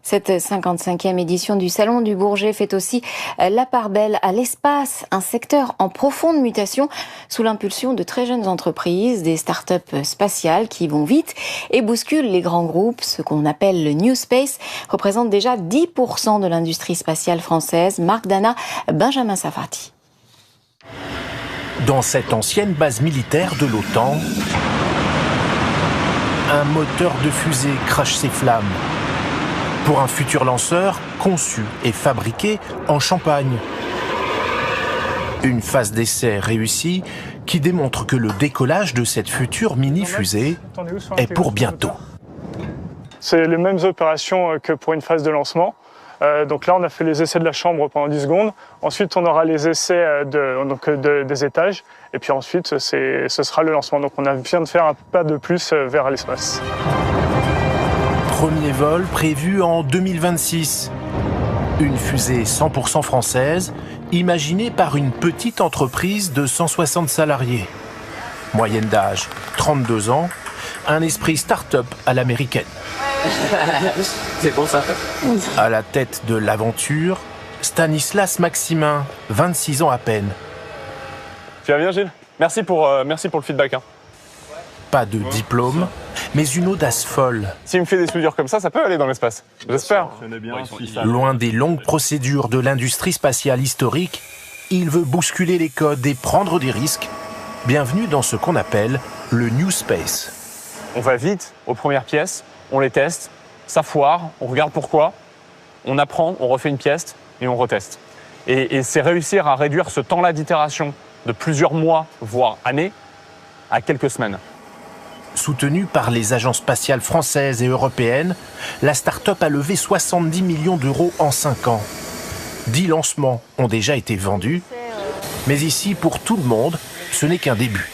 Cette 55e édition du Salon du Bourget fait aussi la part belle à l'espace, un secteur en profonde mutation sous l'impulsion de très jeunes entreprises, des startups spatiales qui vont vite et bousculent les grands groupes. Ce qu'on appelle le New Space représente déjà 10% de l'industrie spatiale française. Marc Dana, Benjamin Safati. Dans cette ancienne base militaire de l'OTAN, un moteur de fusée crache ses flammes pour un futur lanceur conçu et fabriqué en Champagne. Une phase d'essai réussie qui démontre que le décollage de cette future mini-fusée est pour bientôt. C'est les mêmes opérations que pour une phase de lancement. Donc là, on a fait les essais de la chambre pendant 10 secondes. Ensuite, on aura les essais des étages. Et puis ensuite, ce sera le lancement. Donc on vient de faire un pas de plus vers l'espace. Premier vol prévu en 2026. Une fusée 100% française, imaginée par une petite entreprise de 160 salariés. Moyenne d'âge, 32 ans. Un esprit start-up à l'américaine. C'est bon ça. À la tête de l'aventure, Stanislas Maximin, 26 ans à peine. Tu vas bien, Gilles ? Merci pour le feedback. Pas de diplôme, mais une audace folle. S'il me fait des soudures comme ça peut aller dans l'espace. J'espère. Loin des longues procédures de l'industrie spatiale historique, il veut bousculer les codes et prendre des risques. Bienvenue dans ce qu'on appelle le New Space. On va vite aux premières pièces, on les teste, ça foire, on regarde pourquoi, on apprend, on refait une pièce et on reteste. Et c'est réussir à réduire ce temps-là d'itération de plusieurs mois, voire années, à quelques semaines. Soutenue par les agences spatiales françaises et européennes, la start-up a levé 70 millions d'euros en 5 ans. 10 lancements ont déjà été vendus, mais ici, pour tout le monde, ce n'est qu'un début.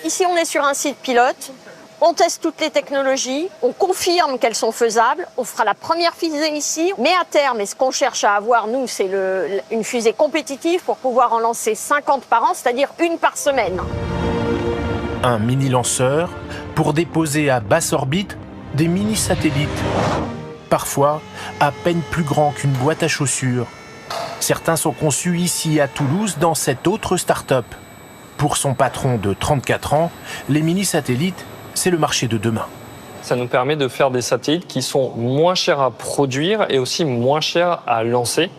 Ici, on est sur un site pilote. On teste toutes les technologies, on confirme qu'elles sont faisables, on fera la première fusée ici, mais à terme, et ce qu'on cherche à avoir, nous, c'est une fusée compétitive pour pouvoir en lancer 50 par an, c'est-à-dire une par semaine. Un mini-lanceur pour déposer à basse orbite des mini-satellites, parfois à peine plus grands qu'une boîte à chaussures. Certains sont conçus ici à Toulouse dans cette autre start-up. Pour son patron de 34 ans, les mini-satellites, c'est le marché de demain. Ça nous permet de faire des satellites qui sont moins chers à produire et aussi moins chers à lancer.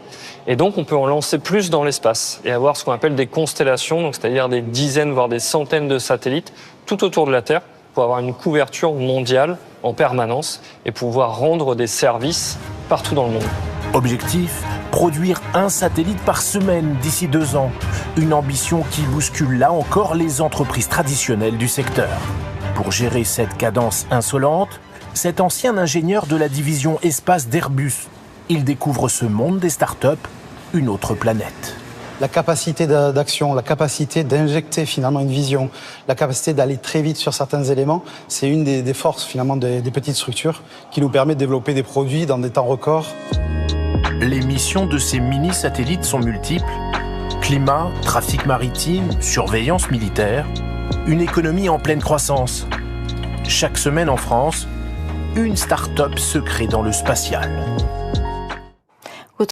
Et donc, on peut en lancer plus dans l'espace et avoir ce qu'on appelle des constellations, donc c'est-à-dire des dizaines, voire des centaines de satellites tout autour de la Terre pour avoir une couverture mondiale en permanence et pouvoir rendre des services partout dans le monde. Objectif, produire un satellite par semaine d'ici 2 ans. Une ambition qui bouscule là encore les entreprises traditionnelles du secteur. Pour gérer cette cadence insolente, cet ancien ingénieur de la division espace d'Airbus, il découvre ce monde des startups, une autre planète. La capacité d'action, la capacité d'injecter finalement une vision, la capacité d'aller très vite sur certains éléments, c'est une des forces finalement des petites structures qui nous permet de développer des produits dans des temps records. Les missions de ces mini-satellites sont multiples. Climat, trafic maritime, surveillance militaire, une économie en pleine croissance. Chaque semaine en France, une start-up se crée dans le spatial.